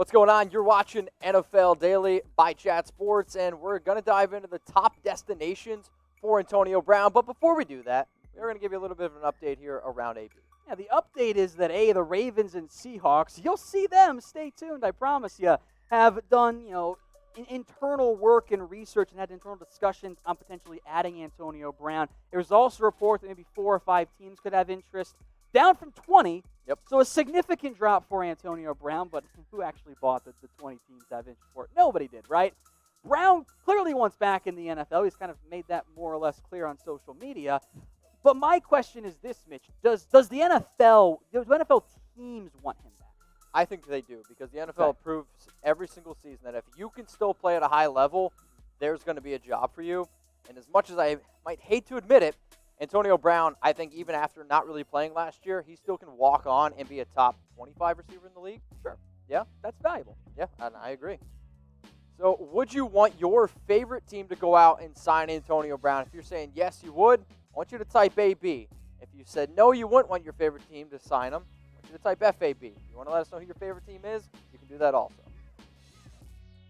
What's going on? You're watching NFL Daily by Chat Sports, and we're going to dive into the top destinations for Antonio Brown. But before we do that, we're going to give you a little bit of an update here around AB. Yeah, the update is that, the Ravens and Seahawks, you'll see them, stay tuned, I promise you, have done, internal work and research and had internal discussions on potentially adding Antonio Brown. There's also a report that maybe 4 or 5 teams could have interest, down from 20. Yep. So a significant drop for Antonio Brown, but who actually bought the 20 teams that have interest for it? Nobody did, right? Brown clearly wants back in the NFL. He's kind of made that more or less clear on social media. But my question is this, Mitch. Do NFL teams want him back? I think they do, because the NFL proves every single season that if you can still play at a high level, there's going to be a job for you. And as much as I might hate to admit it, Antonio Brown, I think even after not really playing last year, he still can walk on and be a top 25 receiver in the league. Sure. Yeah? That's valuable. Yeah, and I agree. So would you want your favorite team to go out and sign Antonio Brown? If you're saying yes, you would, I want you to type AB. If you said no, you wouldn't want your favorite team to sign him, I want you to type FAB. If you want to let us know who your favorite team is, you can do that also.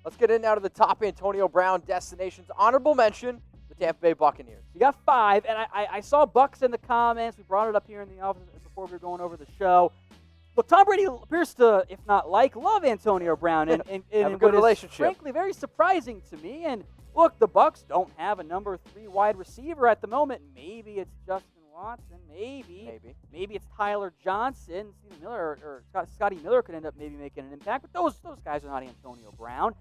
Let's get in now to the top Antonio Brown destinations. Honorable mention, the Tampa Bay Buccaneers. You got 5, and I saw Bucks in the comments. We brought it up here in the office before we were going over the show. Well, Tom Brady appears to, if not love Antonio Brown, and have a good relationship. Frankly, very surprising to me. And look, the Bucks don't have a number 3 wide receiver at the moment. Maybe it's Justin Watson. Maybe it's Tyler Johnson. Stephen Miller or Scotty Miller could end up maybe making an impact. But those guys are not Antonio Brown.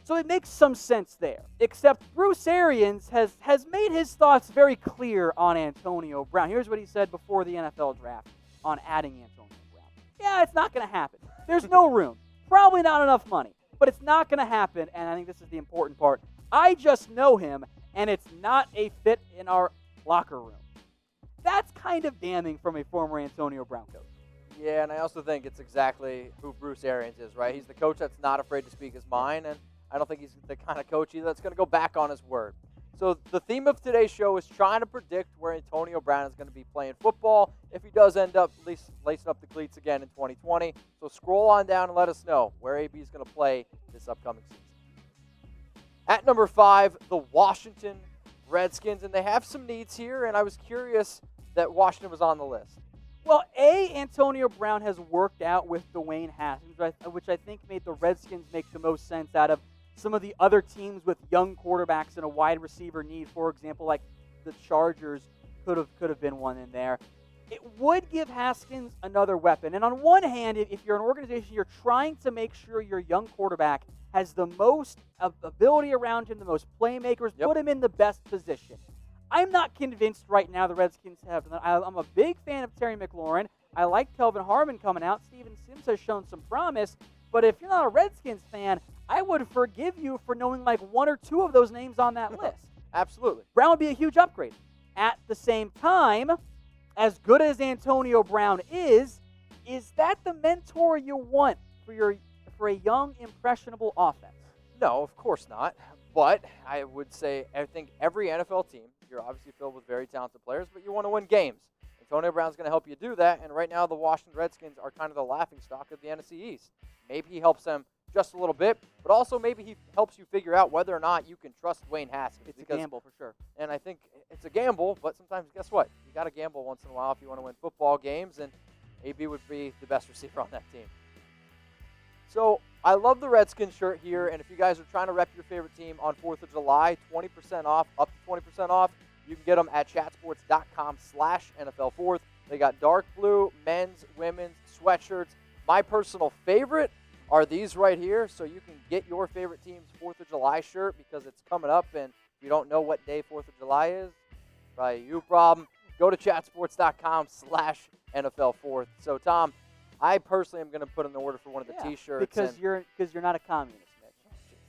So it makes some sense there. Except Bruce Arians has made his thoughts very clear on Antonio Brown. Here's what he said before the NFL draft on adding Antonio Brown. Yeah, it's not going to happen. There's no room. Probably not enough money. But it's not going to happen, and I think this is the important part. I just know him, and it's not a fit in our locker room. That's kind of damning from a former Antonio Brown coach. Yeah, and I also think it's exactly who Bruce Arians is, right? He's the coach that's not afraid to speak his mind, and I don't think he's the kind of coach either that's going to go back on his word. So the theme of today's show is trying to predict where Antonio Brown is going to be playing football if he does end up at least lacing up the cleats again in 2020. So scroll on down and let us know where AB is going to play this upcoming season. At number 5, the Washington Redskins, and they have some needs here, and I was curious that Washington was on the list. Well, Antonio Brown has worked out with Dwayne Haskins, which I think made the Redskins make the most sense out of some of the other teams with young quarterbacks and a wide receiver need. For example, like the Chargers could have been one in there. It would give Haskins another weapon. And on one hand, if you're an organization, you're trying to make sure your young quarterback has the most ability around him, the most playmakers, put him in the best position. I'm not convinced right now the Redskins have. I'm a big fan of Terry McLaurin. I like Kelvin Harmon coming out. Steven Sims has shown some promise. But if you're not a Redskins fan, I would forgive you for knowing like 1 or 2 of those names on that list. Absolutely. Brown would be a huge upgrade. At the same time, as good as Antonio Brown is that the mentor you want for a young, impressionable offense? No, of course not. But I would say I think every NFL team, you're obviously filled with very talented players, but you want to win games. Antonio Brown's going to help you do that, and right now the Washington Redskins are kind of the laughingstock of the NFC East. Maybe he helps them just a little bit, but also maybe he helps you figure out whether or not you can trust Dwayne Haskins. It's a gamble for sure. And I think it's a gamble, but sometimes, guess what? You got to gamble once in a while if you want to win football games, and AB would be the best receiver on that team. So I love the Redskins shirt here, and if you guys are trying to rep your favorite team on 4th of July, 20% off, up to 20% off, you can get them at chatsports.com/NFL4th. They got dark blue, men's, women's, sweatshirts. My personal favorite are these right here, so you can get your favorite team's 4th of July shirt because it's coming up, and if you don't know what day 4th of July is, probably you problem. Go to chatsports.com/NFL4th. So, Tom, I personally am going to put in the order for one of the T-shirts. Because you're not a communist, Mitch.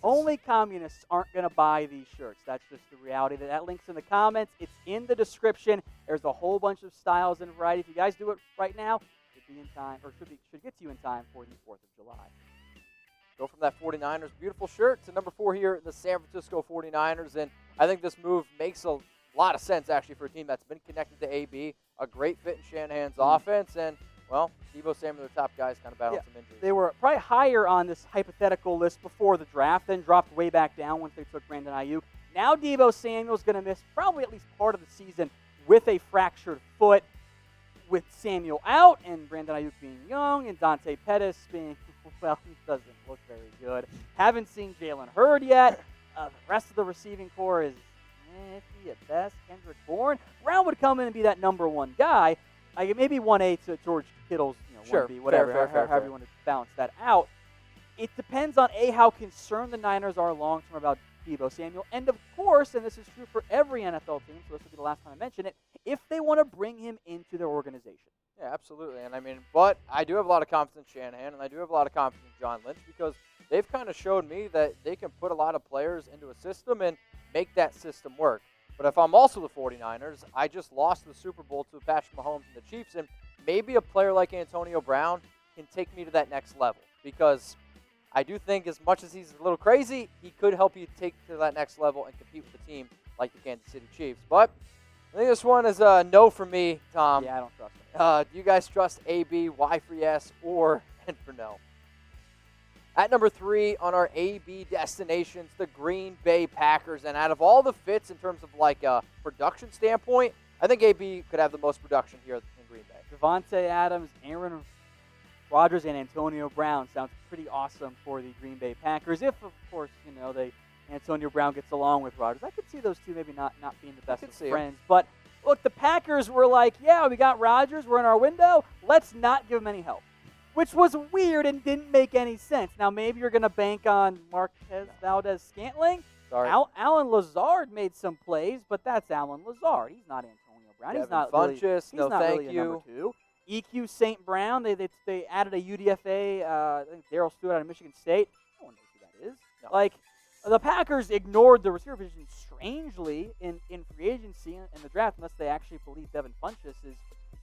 Only communists aren't going to buy these shirts. That's just the reality. That link's in the comments. It's in the description. There's a whole bunch of styles and variety. If you guys do it right now, should be in time, or should get to you in time for the 4th of July. Go from that 49ers beautiful shirt to number 4 here, the San Francisco 49ers. And I think this move makes a lot of sense, actually, for a team that's been connected to AB, a great fit in Shanahan's offense. And well, Deebo Samuel, the top guys, kind of battled some injuries. They were probably higher on this hypothetical list before the draft, then dropped way back down once they took Brandon Ayuk. Now Deebo Samuel's going to miss probably at least part of the season with a fractured foot, with Samuel out and Brandon Ayuk being young and Dante Pettis being, well, he doesn't look very good. Haven't seen Jalen Hurd yet. The rest of the receiving core is iffy at best. Kendrick Bourne. Brown would come in and be that number one guy. Maybe 1A to George Kittle's, sure, 1B, whatever, fair. however you want to balance that out. It depends on, how concerned the Niners are long-term about Deebo Samuel. And, of course, and this is true for every NFL team, so this will be the last time I mention it, if they want to bring him into their organization. Yeah, absolutely. And, but I do have a lot of confidence in Shanahan, and I do have a lot of confidence in John Lynch because they've kind of showed me that they can put a lot of players into a system and make that system work. But if I'm also the 49ers, I just lost the Super Bowl to Patrick Mahomes and the Chiefs, and maybe a player like Antonio Brown can take me to that next level because I do think as much as he's a little crazy, he could help you take to that next level and compete with a team like the Kansas City Chiefs. But I think this one is a no for me, Tom. Yeah, I don't trust him. Do you guys trust AB, Y for yes, or N for no? At number 3 on our AB destinations, the Green Bay Packers. And out of all the fits in terms of like a production standpoint, I think AB could have the most production here in Green Bay. Devontae Adams, Aaron Rodgers, and Antonio Brown sounds pretty awesome for the Green Bay Packers. If, of course, Antonio Brown gets along with Rodgers. I could see those two maybe not being the best of friends. But, look, the Packers were like, yeah, we got Rodgers. We're in our window. Let's not give him any help, which was weird and didn't make any sense. Now, maybe you're going to bank on Marquez Valdez-Scantling. Sorry. Alan Lazard made some plays, but that's Alan Lazard. He's not Antonio Brown. Devin He's not Funchess, really, thank a you. number 2. EQ St. Brown, they added a UDFA, I think Darryl Stewart out of Michigan State. No one knows who that is. No. The Packers ignored the receiver position strangely in free agency and the draft, unless they actually believe Devin Funchess is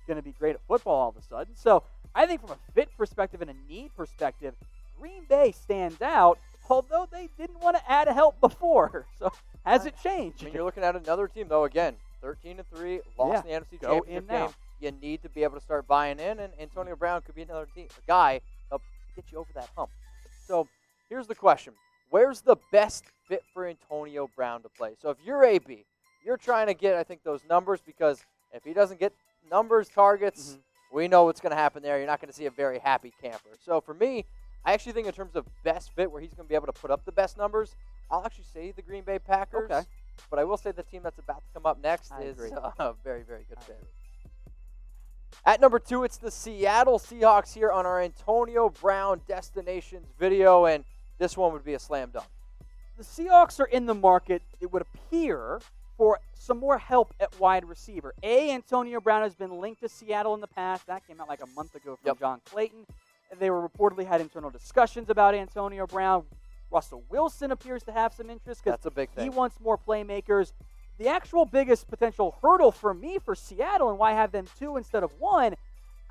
going to be great at football all of a sudden. So I think from a fit perspective and a need perspective, Green Bay stands out, although they didn't want to add help before. So has it changed? You're looking at another team, though, again, 13-3, lost the NFC Championship game. You need to be able to start buying in, and Antonio Brown could be another guy to get you over that hump. So here's the question. Where's the best fit for Antonio Brown to play? So if you're AB, you're trying to get, I think, those numbers because if he doesn't get numbers, targets, we know what's going to happen there. You're not going to see a very happy camper. So for me, I actually think in terms of best fit where he's going to be able to put up the best numbers, I'll actually say the Green Bay Packers. Okay. But I will say the team that's about to come up next is agree. a very, very good fit. At number 2, it's the Seattle Seahawks here on our Antonio Brown Destinations video, and this one would be a slam dunk. The Seahawks are in the market, it would appear, for some more help at wide receiver. Antonio Brown has been linked to Seattle in the past. That came out like a month ago from John Clayton. They were reportedly had internal discussions about Antonio Brown. Russell Wilson appears to have some interest because that's a big thing. He wants more playmakers. The actual biggest potential hurdle for me for Seattle and why have them 2 instead of 1,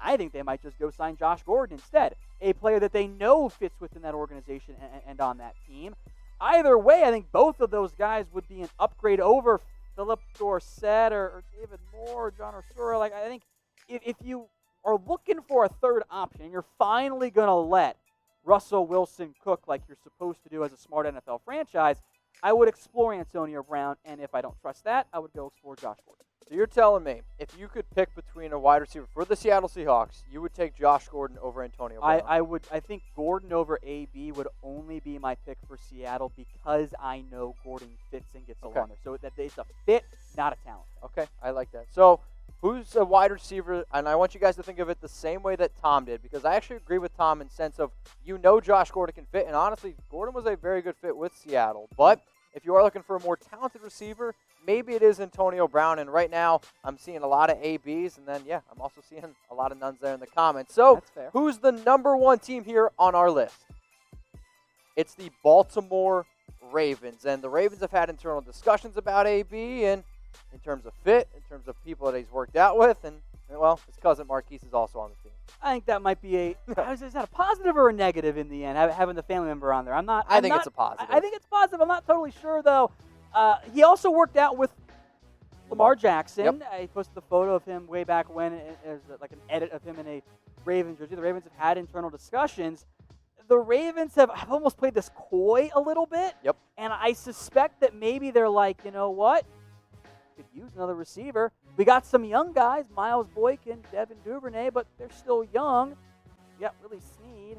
I think they might just go sign Josh Gordon instead, a player that they know fits within that organization and on that team. Either way, I think both of those guys would be an upgrade over Philip Dorsett or David Moore or John Ursula. I think if you are looking for a third option, you're finally going to let Russell Wilson cook like you're supposed to do as a smart NFL franchise, I would explore Antonio Brown, and if I don't trust that, I would go explore Josh Gordon. So you're telling me if you could pick between a wide receiver for the Seattle Seahawks, you would take Josh Gordon over Antonio Brown? I would. I think Gordon over AB would only be my pick for Seattle because I know Gordon fits and gets along there. So that it's a fit, not a talent. Okay, I like that. So who's a wide receiver? And I want you guys to think of it the same way that Tom did, because I actually agree with Tom in the sense of Josh Gordon can fit, and honestly, Gordon was a very good fit with Seattle. But if you are looking for a more talented receiver, maybe it is Antonio Brown. And right now, I'm seeing a lot of ABs, and then, I'm also seeing a lot of nuns there in the comments. So who's the number 1 team here on our list? It's the Baltimore Ravens. And the Ravens have had internal discussions about AB, and in terms of fit, in terms of people that he's worked out with, and, well, his cousin Marquise is also on the team. I think that might be is that a positive or a negative in the end, having the family member on there? I think it's a positive. I think it's positive. I'm not totally sure, though. He also worked out with Lamar Jackson. Yep. I posted the photo of him way back when as like an edit of him in a Ravens jersey. The Ravens have had internal discussions. The Ravens have almost played this coy a little bit. Yep. And I suspect that maybe they're like, you know what? Could use another receiver. We got some young guys, Miles Boykin, Devin Duvernay, but they're still young. We got Willie Snead.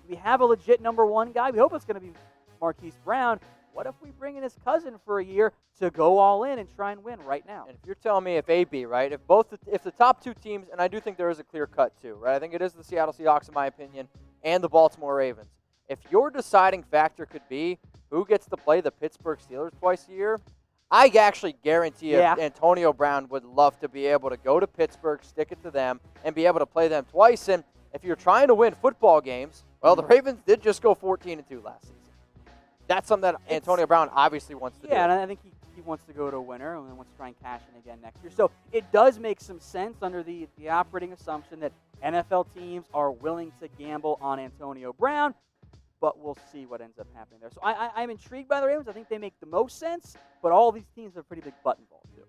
We have a legit number one guy. We hope it's going to be Marquise Brown. What if we bring in his cousin for a year to go all in and try and win right now? And if you're telling me if AB, right, if the top two teams, and I do think there is a clear cut too, right? I think it is the Seattle Seahawks in my opinion, and the Baltimore Ravens. If your deciding factor could be who gets to play the Pittsburgh Steelers twice a year, I actually guarantee you Antonio Brown would love to be able to go to Pittsburgh, stick it to them, and be able to play them twice. And if you're trying to win football games, well, the Ravens did just go 14-2 last season. That's something that Antonio Brown obviously wants to do. Yeah, and I think he wants to go to a winner and wants to try and cash in again next year. So it does make some sense under the operating assumption that NFL teams are willing to gamble on Antonio Brown, but we'll see what ends up happening there. So I'm intrigued by the Ravens. I think they make the most sense, but all these teams have pretty big button balls too.